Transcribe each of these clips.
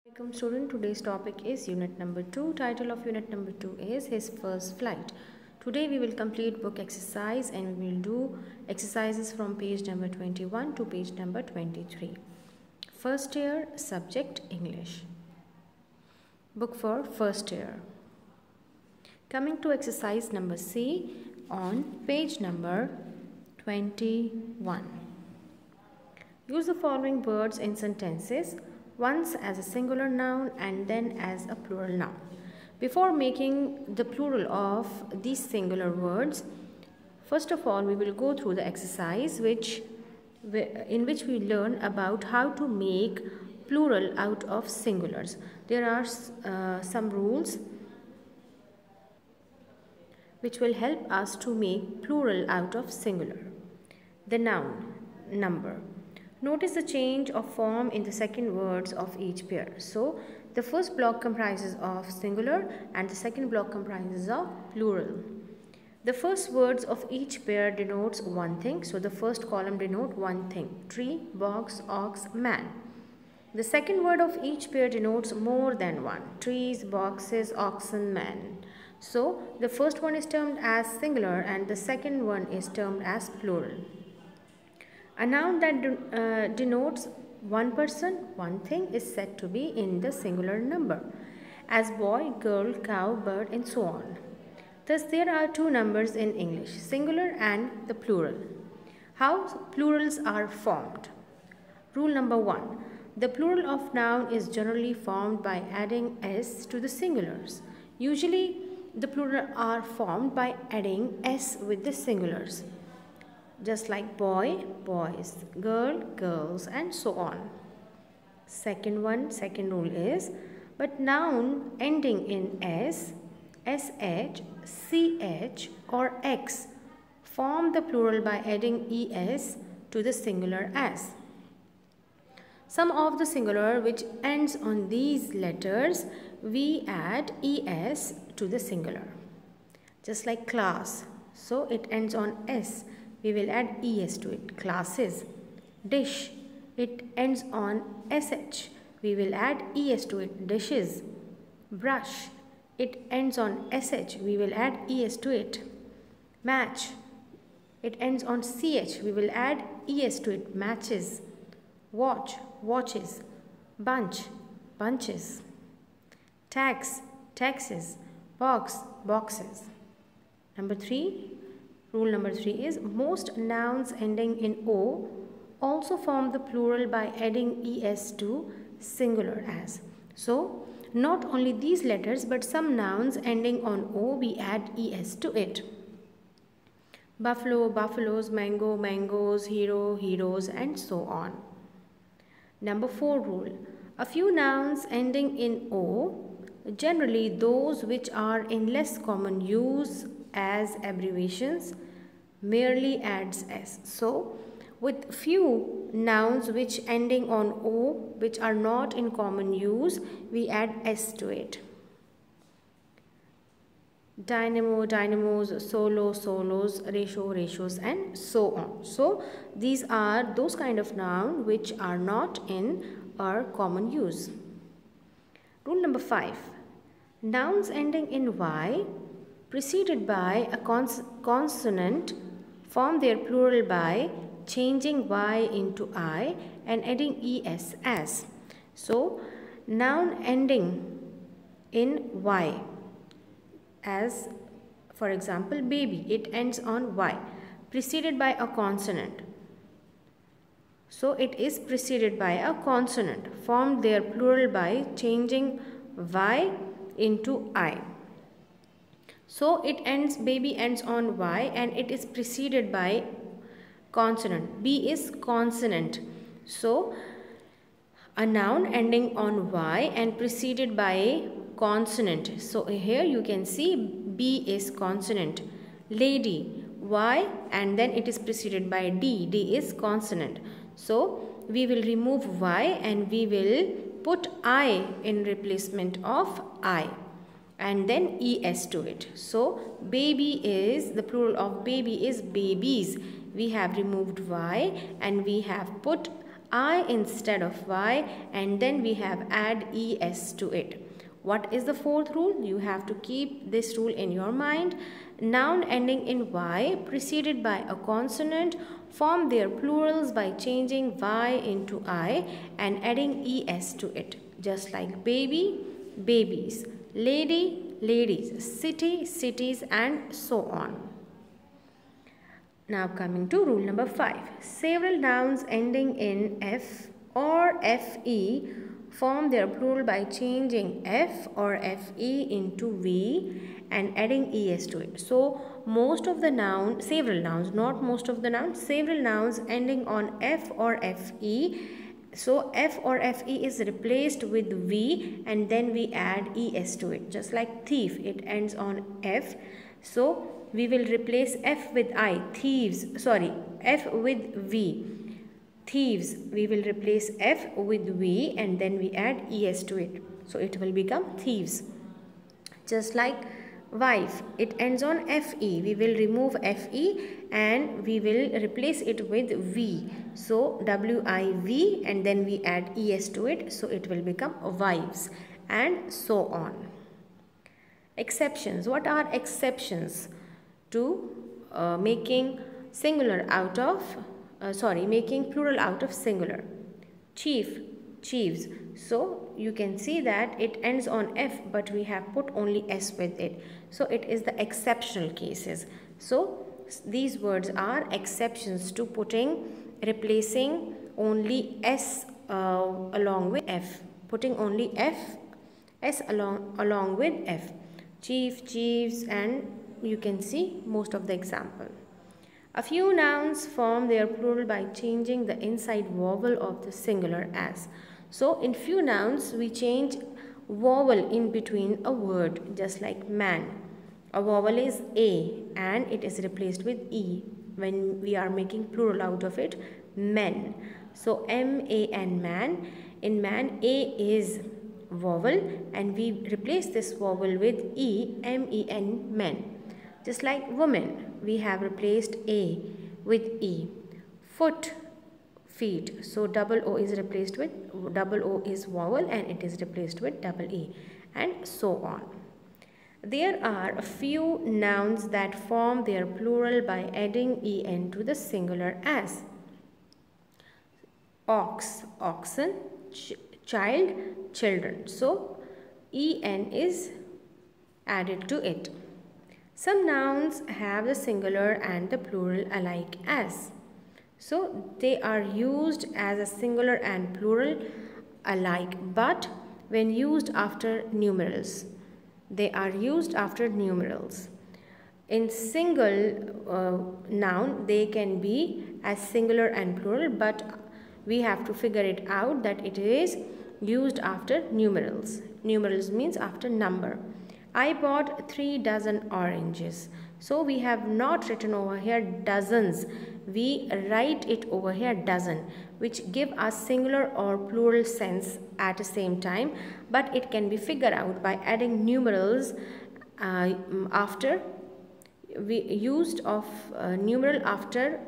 Welcome student, today's topic is unit number 2. Title of unit number 2 is His First Flight. Today we will complete book exercise and we will do exercises from page number 21 to page number 23. First year, subject English. Book for first year. Coming to exercise number C on page number 21. Use the following words in sentences, once as a singular noun and then as a plural noun. Before making the plural of these singular words, first of all we will go through the exercise in which we learn about how to make plural out of singulars. There are some rules which will help us to make plural out of singular. The noun, number. Notice the change of form in the second words of each pair. So, the first block comprises of singular and the second block comprises of plural. The first words of each pair denotes one thing. So, the first column denotes one thing. Tree, box, ox, man. The second word of each pair denotes more than one. Trees, boxes, oxen, man. So, the first one is termed as singular and the second one is termed as plural. A noun that denotes one person, one thing is said to be in the singular number, as boy, girl, cow, bird, and so on. Thus, there are two numbers in English, singular and the plural. How plurals are formed? Rule number 1. The plural of noun is generally formed by adding s to the singulars. Usually, the plural are formed by adding s with the singulars, just like boy, boys, girl, girls, and so on. Second rule is, but noun ending in s, sh, ch, or x form the plural by adding es to the singular as. Some of the singular which ends on these letters, we add es to the singular. Just like class, so it ends on s. We will add es to it. Classes. Dish, it ends on sh. We will add es to it. Dishes. Brush, it ends on sh. We will add es to it. Match, it ends on ch. We will add es to it. Matches. Watch, watches. Bunch, bunches. Tax, taxes. Box, boxes. Rule number 3 is, most nouns ending in o also form the plural by adding es to singular as. So, not only these letters but some nouns ending on o, we add es to it. Buffalo, buffaloes, mango, mangoes, hero, heroes, and so on. Number 4 rule. A few nouns ending in o, generally those which are in less common use as abbreviations, merely adds s. So, with few nouns which ending on o, which are not in common use, we add s to it. Dynamo, dynamos, solo, solos, ratio, ratios, and so on. So, these are those kind of nouns which are not in our common use. Rule number 5. Nouns ending in y preceded by a consonant form their plural by changing y into I and adding es as. So, noun ending in y, as for example baby, it ends on y, preceded by a consonant. So, it is preceded by a consonant, formed their plural by changing y into I. So, baby ends on y and it is preceded by consonant. B is consonant. So, a noun ending on y and preceded by consonant. So, here you can see B is consonant. Lady, y, and then it is preceded by D. D is consonant. So, we will remove y and we will put I in replacement of I, and then es to it. So, baby is, the plural of baby is babies. We have removed y and we have put I instead of y, and then we have add es to it. What is the fourth rule? You have to keep this rule in your mind. Noun ending in y preceded by a consonant form their plurals by changing y into I and adding es to it. Just like baby, babies, lady, ladies, city, cities, and so on. Now coming to rule number 5. Several nouns ending in f or fe form their plural by changing f or fe into v and adding es to it. So most of the nouns, several nouns, not most of the nouns, several nouns ending on f or fe. So f or fe is replaced with v and then we add es to it. Just like thief, it ends on f. So we will replace f with I, thieves, f with v, thieves. We will replace f with v and then we add es to it. So it will become thieves. Just like wife, it ends on fe. We will remove fe and we will replace it with v. So wiv and then we add es to it. So it will become wives and so on. Exceptions. What are exceptions to making singular out of making plural out of singular? Chief, chiefs. So you can see that it ends on f but we have put only s with it. So it is the exceptional cases. So these words are exceptions to replacing only s along with f, putting only s along with f. Chief, chiefs, and you can see most of the example. A few nouns form their plural by changing the inside vowel of the singular as. So in few nouns we change vowel in between a word, just like man. A vowel is a and it is replaced with e when we are making plural out of it, men. So man, man. In man, a is vowel and we replace this vowel with men, men. Just like woman, we have replaced a with e. Foot, feet. So double o is replaced with double o is vowel and it is replaced with double e, and so on. There are a few nouns that form their plural by adding en to the singular as. Ox, oxen, child, children. So en is added to it. Some nouns have the singular and the plural alike as. So they are used as a singular and plural alike, but when used after numerals. They are used after numerals. In single noun, they can be as singular and plural, but we have to figure it out that it is used after numerals. Numerals means after number. I bought 3 dozen oranges. So we have not written over here dozens. We write it over here dozen, which give us singular or plural sense at the same time, but it can be figured out by adding numerals after we used of numeral after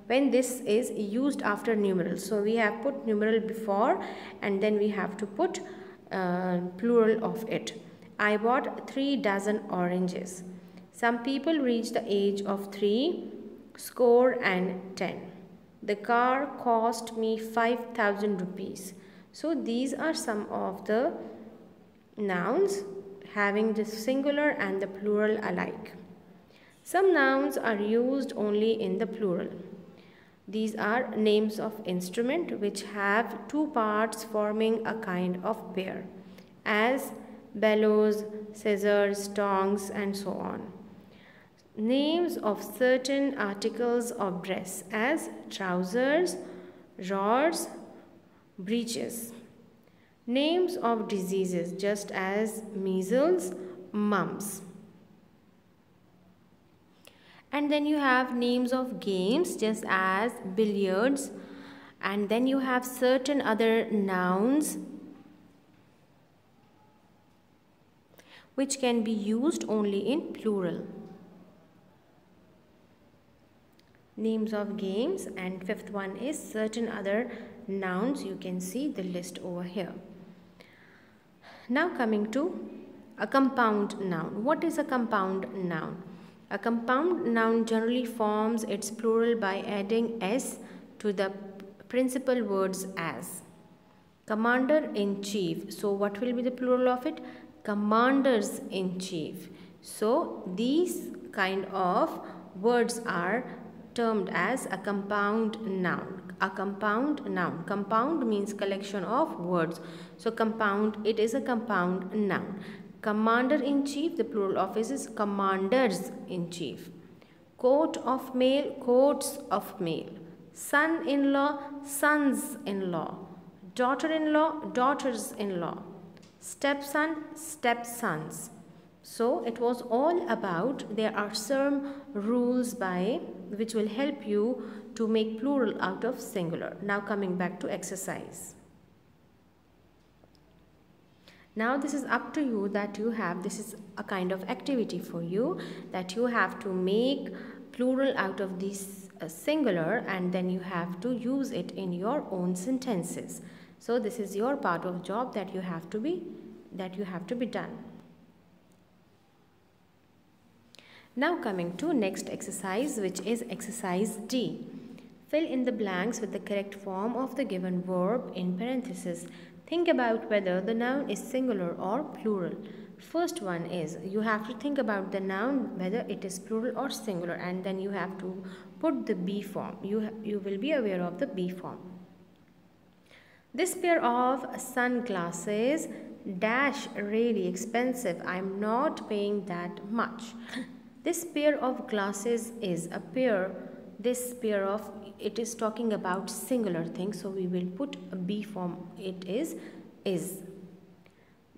when this is used after numerals. So we have put numeral before and then we have to put plural of it. I bought 3 dozen oranges. Some people reach the age of 3, score and 10. The car cost me 5,000 rupees. So these are some of the nouns having the singular and the plural alike. Some nouns are used only in the plural. These are names of instrument which have 2 parts forming a kind of pair, as bellows, scissors, tongs, and so on. Names of certain articles of dress as trousers, drawers, breeches. Names of diseases just as measles, mumps. And then you have names of games just as billiards. And then you have certain other nouns which can be used only in plural. names of games, and fifth one is certain other nouns. You can see the list over here. Now coming to a compound noun. What is a compound noun? A compound noun generally forms its plural by adding s to the principal words as. Commander-in-chief. So what will be the plural of it? Commanders-in-chief. So these kind of words are termed as a compound noun. A compound noun. Compound means collection of words. So compound, it is a compound noun. Commander-in-chief, the plural of it is commanders-in-chief. Coat of mail, coats of mail. Son-in-law, sons-in-law. Daughter-in-law, daughters-in-law. Stepson, stepsons. So it was all about, there are some rules by which will help you to make plural out of singular. Now coming back to exercise. Now this is up to you that you have, this is a kind of activity for you that you have to make plural out of this singular, and then you have to use it in your own sentences. So this is your part of job that you have to be done. Now coming to next exercise, which is exercise D. Fill in the blanks with the correct form of the given verb in parentheses. Think about whether the noun is singular or plural. First one is, you have to think about the noun, whether it is plural or singular, and then you have to put the be form. You will be aware of the be form. This pair of sunglasses dash really expensive. I'm not paying that much. This pair of glasses is a pair. This pair of, it is talking about singular things, so we will put a be form. It is.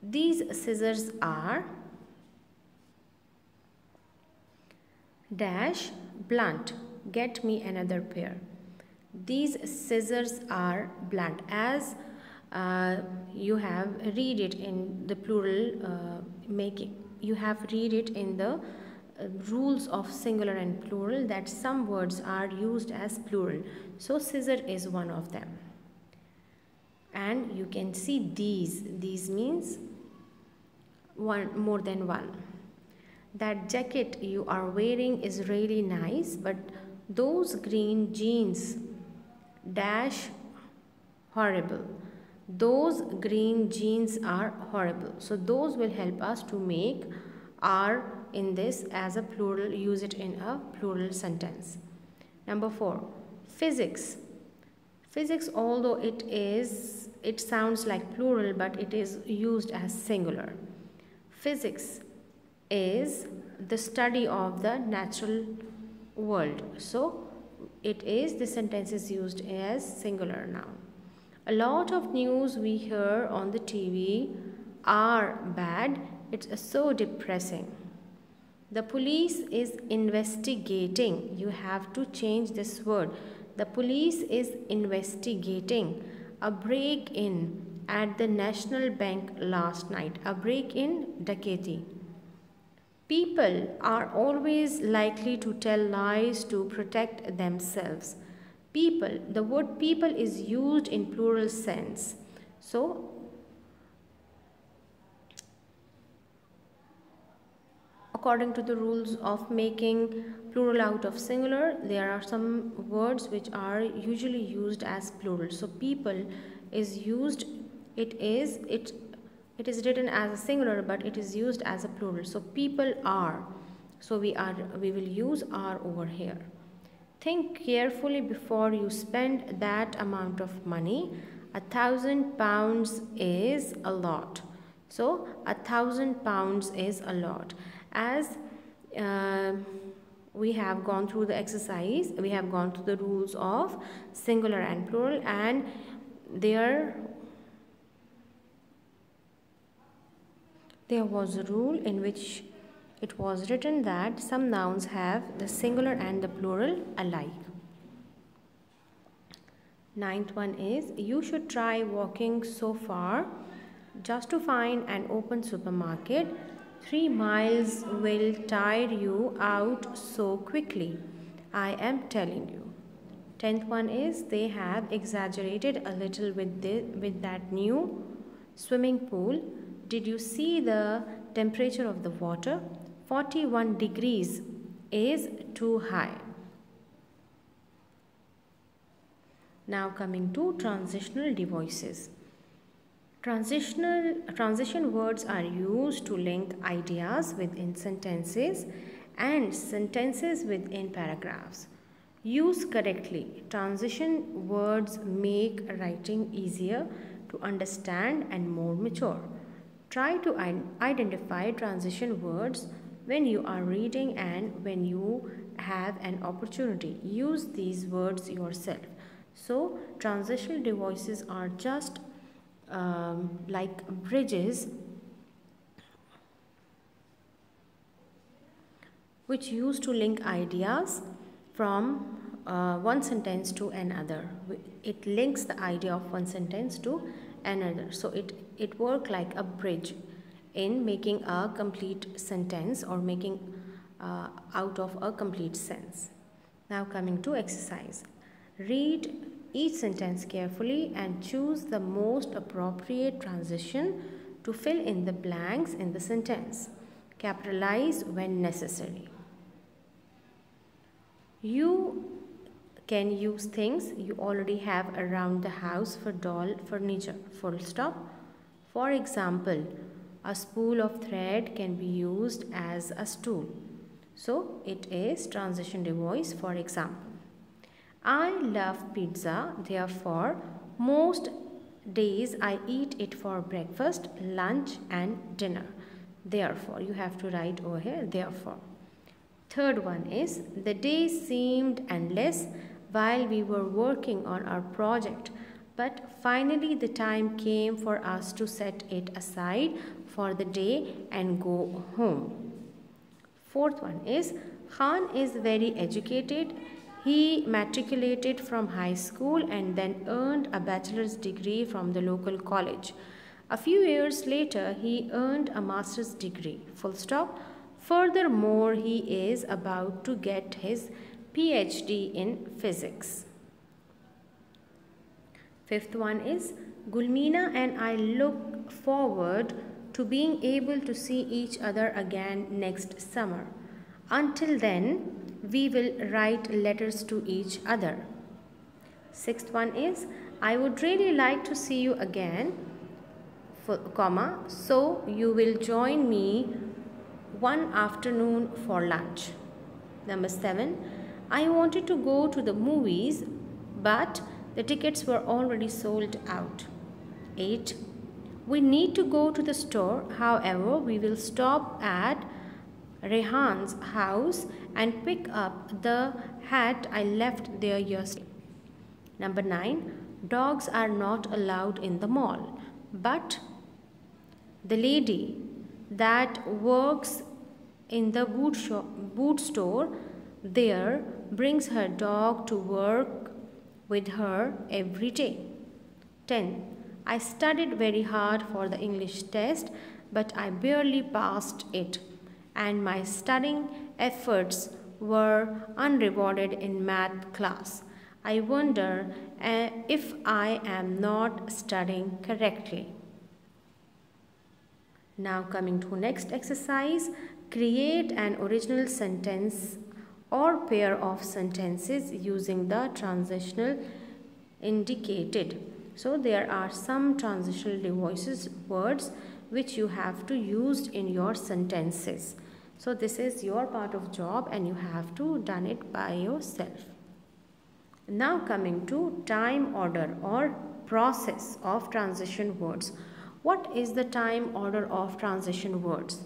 These scissors are dash blunt. Get me another pair. These scissors are blunt. As you have read it in the plural making, you have read it in the rules of singular and plural that some words are used as plural. So scissor is one of them. And you can see these means one, more than one. That jacket you are wearing is really nice, but those green jeans dash horrible. Those green jeans are horrible. So those will help us to make are in this as a plural, use it in a plural sentence. Number 4, physics. Physics, although it sounds like plural, but it is used as singular. Physics is the study of the natural world. So it is, the sentence is used as singular noun. A lot of news we hear on the TV are bad. It's so depressing. The police is investigating. You have to change this word. The police is investigating a break-in at the National Bank last night. A break-in, daketi. People are always likely to tell lies to protect themselves. People, the word people is used in plural sense. So, according to the rules of making plural out of singular, there are some words which are usually used as plural. So people is used, it is written as a singular, but it is used as a plural. So people are. So we will use are over here. Think carefully before you spend that amount of money. £1,000 is a lot. So £1,000 is a lot. As we have gone through the exercise, we have gone through the rules of singular and plural, and there was a rule in which it was written that some nouns have the singular and the plural alike. 9th one is, you should try walking so far just to find an open supermarket. 3 miles will tire you out so quickly. I am telling you. 10th one is they have exaggerated a little with that new swimming pool. Did you see the temperature of the water? 41 degrees is too high. Now coming to transitional devices. Transition words are used to link ideas within sentences and sentences within paragraphs. Used correctly, transition words make writing easier to understand and more mature. Try to identify transition words when you are reading and when you have an opportunity. Use these words yourself. So, transitional devices are just like bridges which used to link ideas from one sentence to another. It links the idea of one sentence to another. So it works like a bridge in making a complete sentence or making out of a complete sense. Now coming to exercise. Read each sentence carefully and choose the most appropriate transition to fill in the blanks in the sentence. Capitalize when necessary. You can use things you already have around the house for doll furniture. Full stop. For example, a spool of thread can be used as a stool. So it is transition device. For example, I love pizza, therefore most days I eat it for breakfast, lunch and dinner. Therefore, you have to write over here, therefore. Third one is, the day seemed endless while we were working on our project, but finally the time came for us to set it aside for the day and go home. Fourth one is, Khan is very educated. He matriculated from high school and then earned a bachelor's degree from the local college. A few years later, he earned a master's degree. Full stop. Furthermore, he is about to get his PhD in physics. Fifth one is, Gulmina and I look forward to being able to see each other again next summer. Until then, we will write letters to each other. Sixth one is, I would really like to see you again, comma, so you will join me one afternoon for lunch. Number 7, I wanted to go to the movies, but the tickets were already sold out. 8, we need to go to the store, however, we will stop at Rehan's house and pick up the hat I left there yesterday. Number 9, dogs are not allowed in the mall, but the lady that works in the boot store there brings her dog to work with her every day. 10, I studied very hard for the English test, but I barely passed it, and my studying efforts were unrewarded in math class. I wonder if I am not studying correctly. Now coming to next exercise, create an original sentence or pair of sentences using the transitional indicated. So there are some transitional devices words which you have to use in your sentences. So this is your part of job and you have to done it by yourself. Now coming to time order or process of transition words. What is the time order of transition words?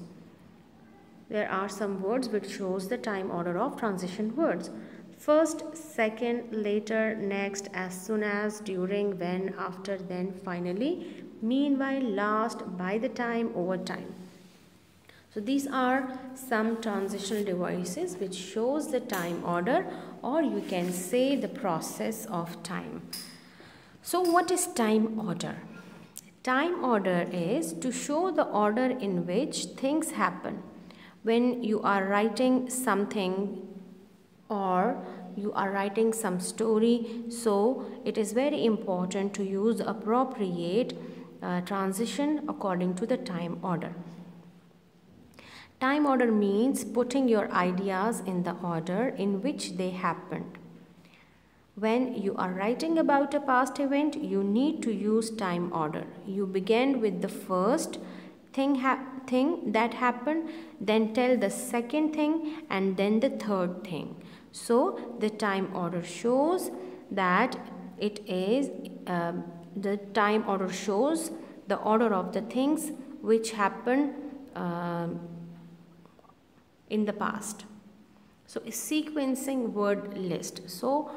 There are some words which shows the time order of transition words. First, second, later, next, as soon as, during, when, after, then, finally, meanwhile, last, by the time, over time. So these are some transitional devices which shows the time order, or you can say the process of time. So what is time order? Time order is to show the order in which things happen. When you are writing something or you are writing some story, so it is very important to use appropriate transition according to the time order. Time order means putting your ideas in the order in which they happened. When you are writing about a past event, you need to use time order. You begin with the first thing that happened, then tell the second thing, and then the third thing. So the time order shows that it is the time order shows the order of the things which happened in the past. So sequencing word list. So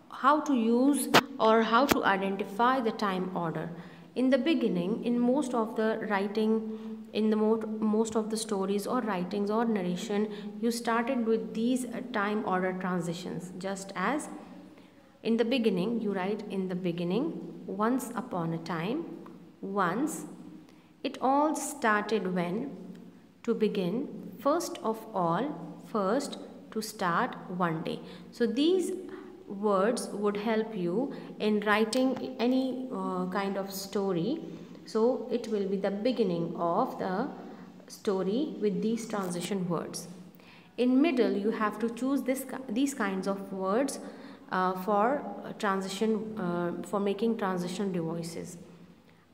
how to use or how to identify the time order. In the beginning, in most of the writing, in the most of the stories or writings or narration, you started with these time order transitions. Just as in the beginning, you write in the beginning, once upon a time, once, it all started when, to begin, first of all, first, to start, one day. So these words would help you in writing any kind of story. So it will be the beginning of the story with these transition words. In middle, you have to choose these kinds of words for making transition devices.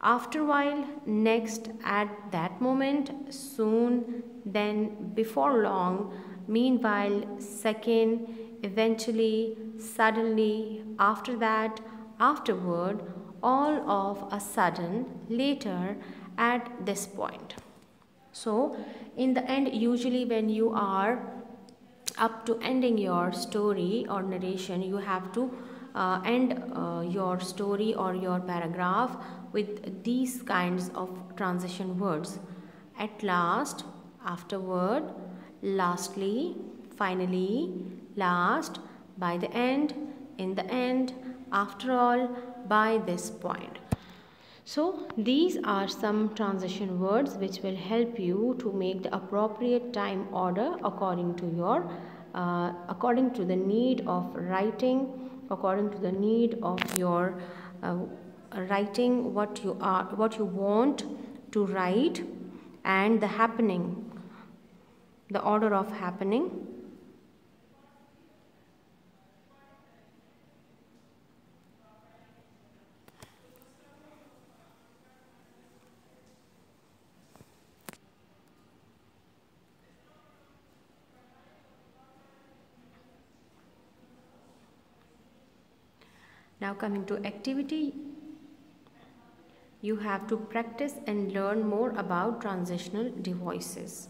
After a while, next, at that moment, soon, then, before long, meanwhile, second, eventually, suddenly, after that, afterward, all of a sudden, later, at this point. So, in the end, usually when you are up to ending your story or narration, you have to end your story or your paragraph with these kinds of transition words. At last, afterward, lastly, finally, last, by the end, in the end, after all, by this point. So these are some transition words which will help you to make the appropriate time order according to the need of writing, according to the need of your writing, what you want to write, and the happening, the order of happening. Now coming to activity, you have to practice and learn more about transitional devices.